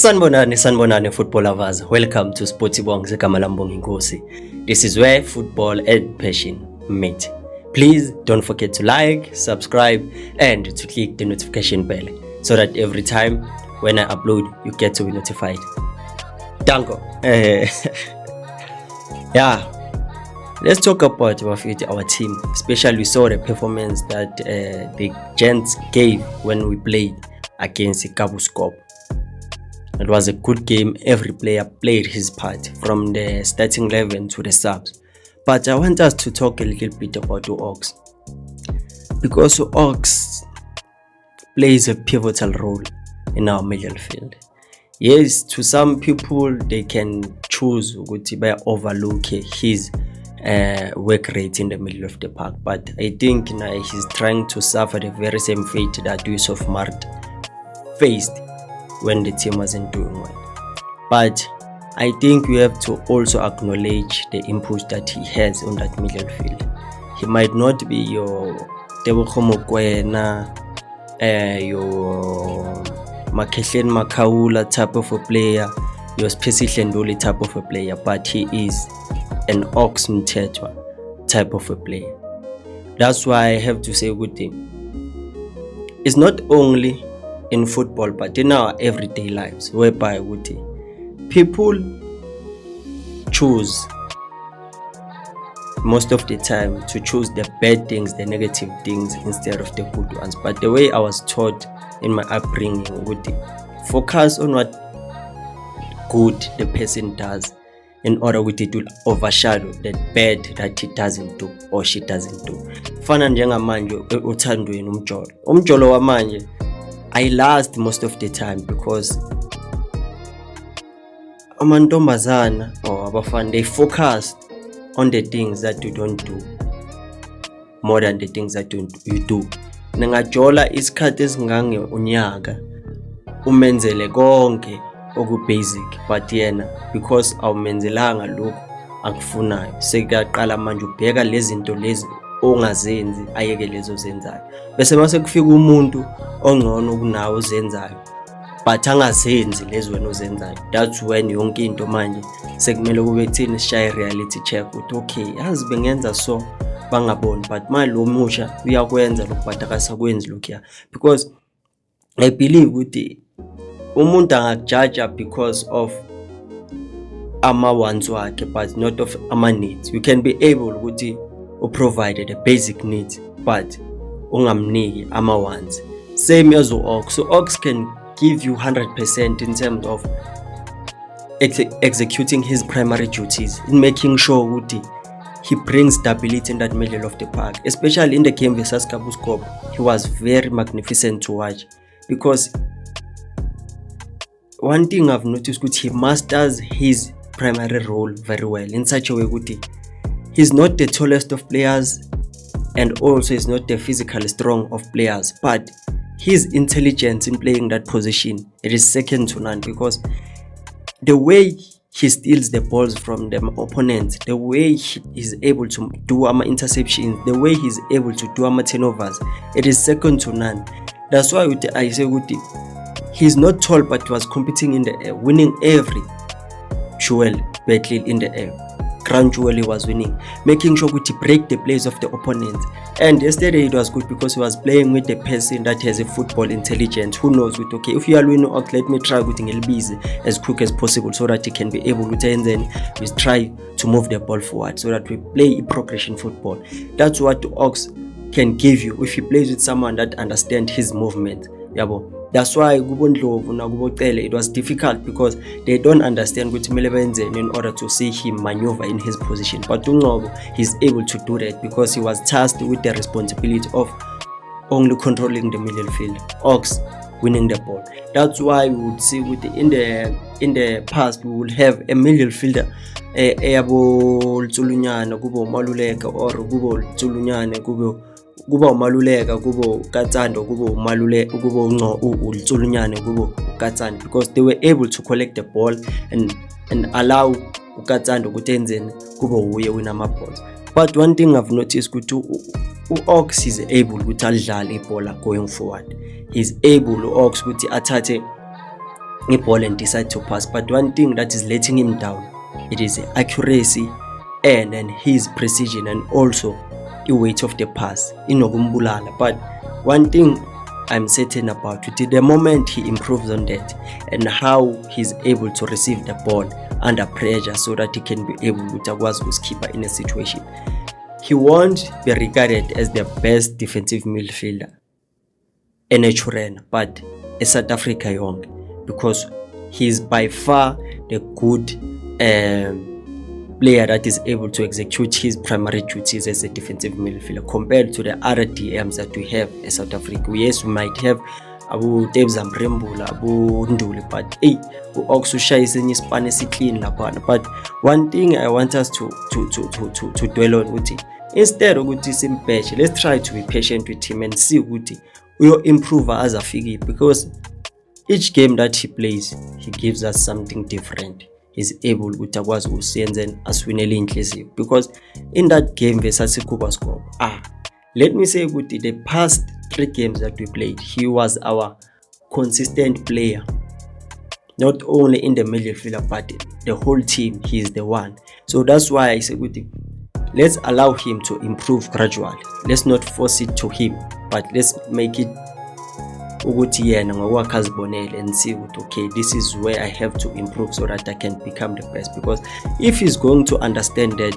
Sanbonani football lovers. Welcome to Sportibong Zekamalambong Inkosi. This is where football and passion meet. Please don't forget to like, subscribe and to click the notification bell so that every time when I upload you get to be notified. Danko. Yeah. Let's talk about our team. Especially we saw the performance that the Gents gave when we played against Kabuskop. It was a good game. Every player played his part from the starting 11 to the subs. But I want us to talk a little bit about the Ox, because the Ox plays a pivotal role in our middle field. Yes, to some people they can choose to overlook his work rate in the middle of the park, but I think he's trying to suffer the very same fate that Yusuf Mart faced when the team wasn't doing well. But I think we have to also acknowledge the input that he has on that middle field. He might not be your Tebogo Mokoena, your Makehlen Makaula type of a player, your Spesi Nduli type of a player, but he is an Ox Mtetwa type of a player. That's why I have to say good thing. It's not only in football but in our everyday lives, whereby people choose most of the time to choose the bad things, the negative things instead of the good ones. But the way I was taught in my upbringing would focus on what good the person does in order to overshadow that bad that he doesn't do or she doesn't do. Fana njengamanje uthandweni umjolo wamanje I last most of the time because amantombazana or abafana, they focus on the things that you don't do more than the things that you do. Ningajola isikhathi esingange unyaka umenzele konke oku basic, but yena because awumenzelanga lokho akufunayo sekaqala manje ubheka lezi zinto lezi ongazenzi ayeke lezo zenzayo, bese mase kufika umuntu ongcono kunawe uzenzayo but angazenzi lezo wena uzenzayo. That's when yonke into manje sekumele kube thina sishaye reality check ukuthi okay yazi bengenza so bangaboni, but manje lo musha uyakwenza lokho but akasakwenzi lokho, because I believe ukuthi umuntu angakujudge because of ama-wants wakhe but not of ama-needs. You can be able ukuthi provide the basic needs but ungamniki ama-wants. Same as Ox. So Ox can give you 100% in terms of executing his primary duties, in making sure ukuthi he brings stability in that middle of the park. Especially in the game versus Kabuskop, he was very magnificent to watch, because one thing I've noticed is he masters his primary role very well in such a way that he's not the tallest of players and also is not the physically strong of players, but his intelligence in playing that position, it is second to none, because the way he steals the balls from the opponent, the way he is able to do interceptions, the way he's able to do turnovers, it is second to none. That's why I say he's not tall but was competing in the air, winning every duel battle in the air. Crown Jewel he was winning, making sure to break the plays of the opponent. And yesterday it was good because he was playing with a person that has a football intelligence, who knows with okay, if you are winning, let me try with busy as quick as possible so that he can be able to, and then we try to move the ball forward so that we play progression football. That's what the Ox can give you if he plays with someone that understands his movement. Yabo. That's why it was difficult because they don't understand what in order to see him maneuver in his position. But he's able to do that because he was tasked with the responsibility of only controlling the middle field, Ox winning the ball. That's why we would see in the past we would have a middle fielder, Eyabo Tsulunyane, Kubo Maluleka, or Kubo Tsulunyane, kuba umaluleka kubo Katsando kubo maluleka kubo uLtsulunyane kubo Katsando, because they were able to collect the ball and allow uKatsando ukuthi enzeni kubo uye win ama-balls. But one thing I've noticed ukuthi Ox is able ukuthi adlale ibhola going forward. He's able Ox ukuthi athathe ball and decide to pass. But one thing that is letting him down, it is accuracy and his precision, and also the weight of the pass. But one thing I'm certain about it, the moment he improves on that and how he's able to receive the ball under pressure so that he can be able to keep in a situation, he won't be regarded as the best defensive midfielder in a but a South Africa young, because he's by far the good player that is able to execute his primary duties as a defensive midfielder compared to the other DMs that we have in South Africa. Yes, we might have Abu Debza Mrembula, Abu Nduli, but Oxusha is in Spanish clean lapana. But one thing I want us to dwell on with it, instead of with this patch, let's try to be patient with him and see what we will improve as a figure, because each game that he plays, he gives us something different. He's able to aswinele inhliziyo, because in that game versus Kubascope, let me say with the past 3 games that we played, he was our consistent player, not only in the midfield but the whole team. He is the one. So that's why I say with him, let's allow him to improve gradually. Let's not force it to him, but let's make it and see what, okay, this is where I have to improve so that I can become the best. Because if he's going to understand that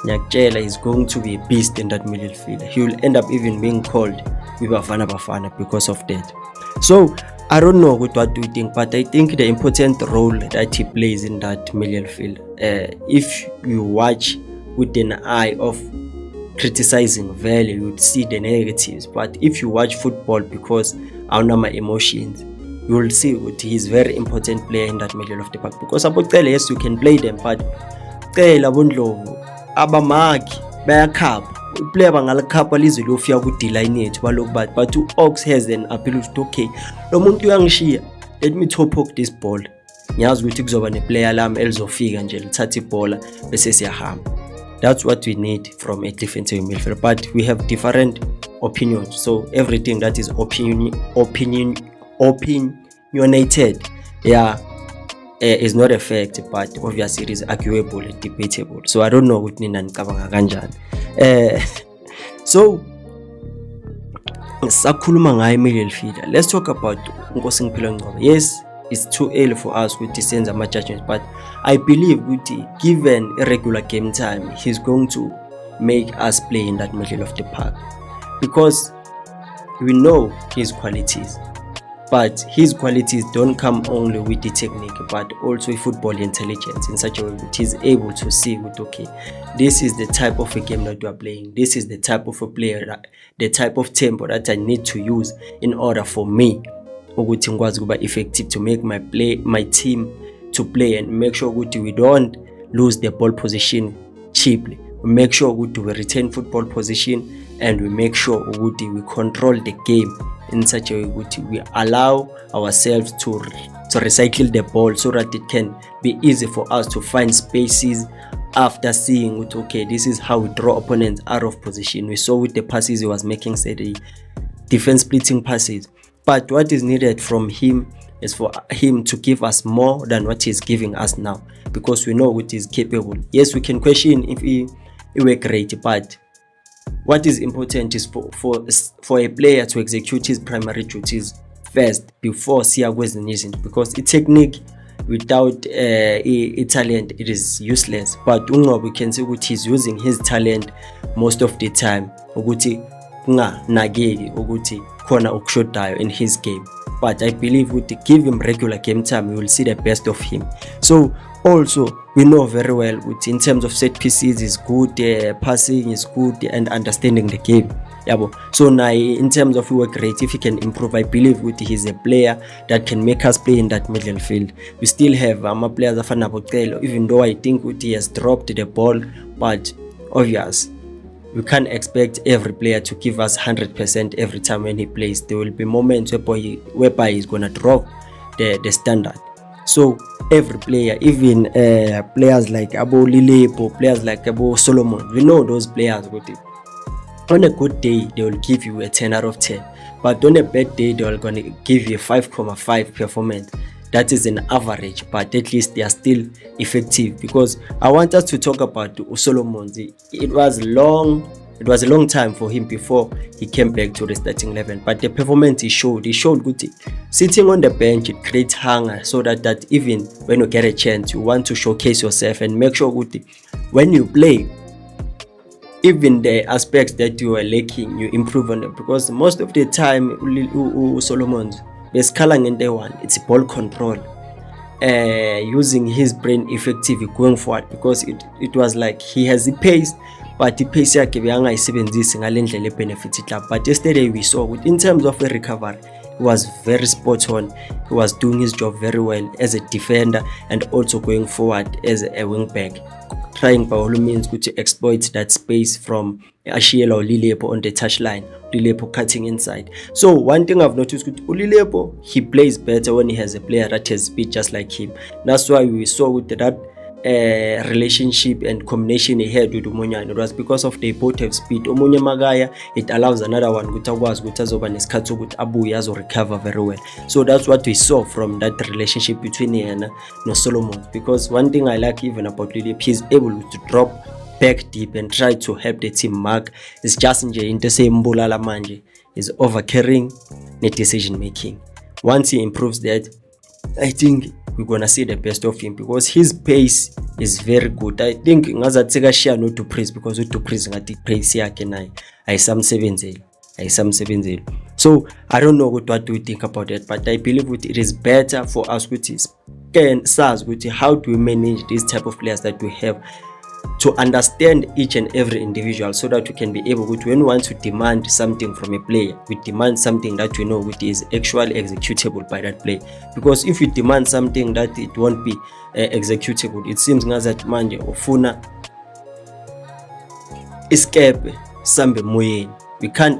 Nyakjela is going to be a beast in that midfield, he will end up even being called Bafana because of that. So I don't know what do you think, but I think the important role that he plays in that midfield, if you watch with an eye of criticizing value, you would see the negatives. But if you watch football because I know my emotions, you will see what he's very important player in that middle of the park. Because yes, you can play them, but abamaki bayakhapha player bangalikhapha lize lofika ku D-line yethu balokhu bathi, but u-Ox has an appeal ukuthi okay, lo muntu uyangishiya, let me top hook this ball, ngiyazi ukuthi kuzoba neplayer lami elizofika nje lithatha ibhola bese siyahamba. That's what we need from a defensive midfielder, but we have different opinions. So everything that is opinionated, is not a fact, but obviously it is arguable and debatable. So I don't know what nina nikabanga kanjani. So sakhuluma ngayo midfielder, let's talk about Nkosingiphiwe Ngcobo. Yes, it's too early for us to send some judgments, but I believe given a regular game time, he's going to make us play in that middle of the park, because we know his qualities. But his qualities don't come only with the technique, but also football intelligence, in such a way that he's able to see with, okay, this is the type of a game that we are playing. This is the type of a player, the type of tempo that I need to use in order for me effective to make my team to play, and make sure we don't lose the ball position cheaply. We make sure we retain football position, and we make sure we control the game in such a way we allow ourselves to recycle the ball so that it can be easy for us to find spaces after seeing it, okay, this is how we draw opponents out of position. We saw with the passes he was making, say the defense splitting passes. But what is needed from him is for him to give us more than what he's giving us now, because we know what he's capable. Yes, we can question if he were great, but what is important is for a player to execute his primary duties first before Siagwezin, because a technique without a talent, it is useless. But we can say that he's using his talent most of the time in his game. But I believe with give him regular game time, you will see the best of him. So also we know very well in terms of set pieces is good, passing is good, and understanding the game. So now in terms of work rate, if he can improve, I believe he's a player that can make us play in that middle field. We still have players of Nabokelo, even though I think he has dropped the ball, but obvious we can't expect every player to give us 100% every time when he plays. There will be moments whereby he's gonna drop the standard. So every player, even players like Abo Lilebo, players like Abo Solomon, we know those players On a good day, they will give you a 10 out of 10. But on a bad day, they are going to give you a 5.5 performance. That is an average, but at least they are still effective. Because I want us to talk about Solomon. It was a long time for him before he came back to the starting 11. But the performance he showed good. Sitting on the bench, it creates hunger so that even when you get a chance, you want to showcase yourself and make sure good when you play, even the aspects that you are lacking, you improve on them. Because most of the time, Solomon's best in day one, it's ball control, using his brain effectively going forward. Because it was like he has the pace, but the pace yakhe beyangayisebenzisi ngale ndlela ebenefit club. But yesterday we saw in terms of a recovery, he was very spot on. He was doing his job very well as a defender and also going forward as a wing back, trying by all means to exploit that space from Ashiela or Lilepo on the touchline, Lilepo cutting inside. So one thing I've noticed with Lilepo, he plays better when he has a player that has speed just like him. That's why we saw with that relationship and combination he had with Umunyana. It was because of they both have speed. Omunye Magaya, it allows another one to recover very well. So that's what we saw from that relationship between Yana and Solomon. Because one thing I like even about Lilip, he's able to drop back deep and try to help the team mark. It's just in the same Mbulala Manje is overcarrying the decision making. Once he improves that, I think we're gonna see the best of him because his pace is very good. I think ngazatheka share no to praise because to praise ngathi pace yakhe nayo ayisamsebenzeli. So I don't know what do you think about that, but I believe it is better for us how do we manage these type of players that we have, to understand each and every individual so that we can be able to, when we want to demand something from a player, we demand something that we know which is actually executable by that player. Because if you demand something that it won't be executable, it seems that manje ufuna escape sambe moyeni. We can't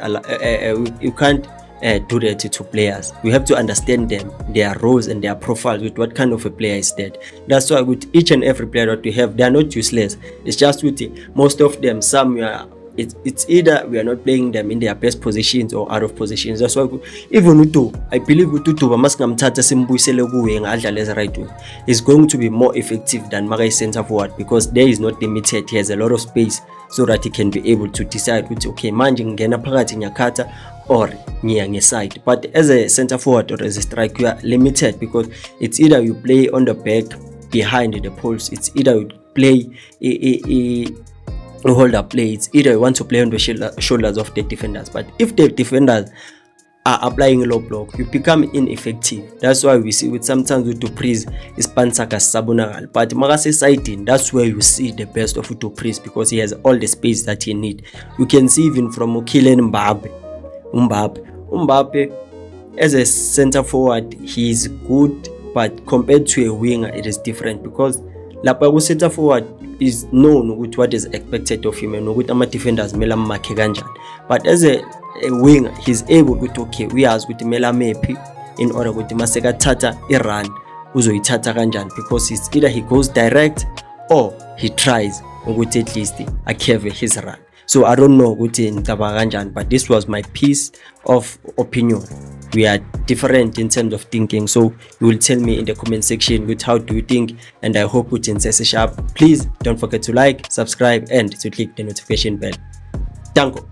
do that to players. We have to understand them, their roles and their profiles, with what kind of a player is that. That's why with each and every player that we have, they are not useless. It's just with most of them, some it's either we are not playing them in their best positions or out of positions. That's why even Utu, I believe Utu Maskamtata Simbusele as right wing is going to be more effective than Magai center forward, because there is not limited. He has a lot of space so that he can be able to decide which manjing ngena phakathi nyakata or ngiya side. But as a center forward or as a striker, you are limited because it's either you play on the back behind the poles, it's either you play hold up play, it's either you want to play on the shoulders of the defenders. But if the defenders are applying a low block, you become ineffective. That's why we see with sometimes with Dupreez is Pansaka Sabunagal. But Magase Saitin, that's where you see the best of Dupreez because he has all the space that he need. You can see even from Kylian Mbappe as a center forward, he is good, but compared to a winger, it is different because Lapago center forward is known with what is expected of him and with our defenders Melam Makeganjan. But as a winger, he's able to we as with Mela Mepi in order with Masega Tata Iran Uzo Itata Ganjan, because it's either he goes direct or he tries with at least a curve his run. So I don't know what in Tabaganjan, but this was my piece of opinion. We are different in terms of thinking, so you will tell me in the comment section with how do you think, and I hope it in sharp. Please don't forget to like, subscribe and to click the notification bell. Thank you.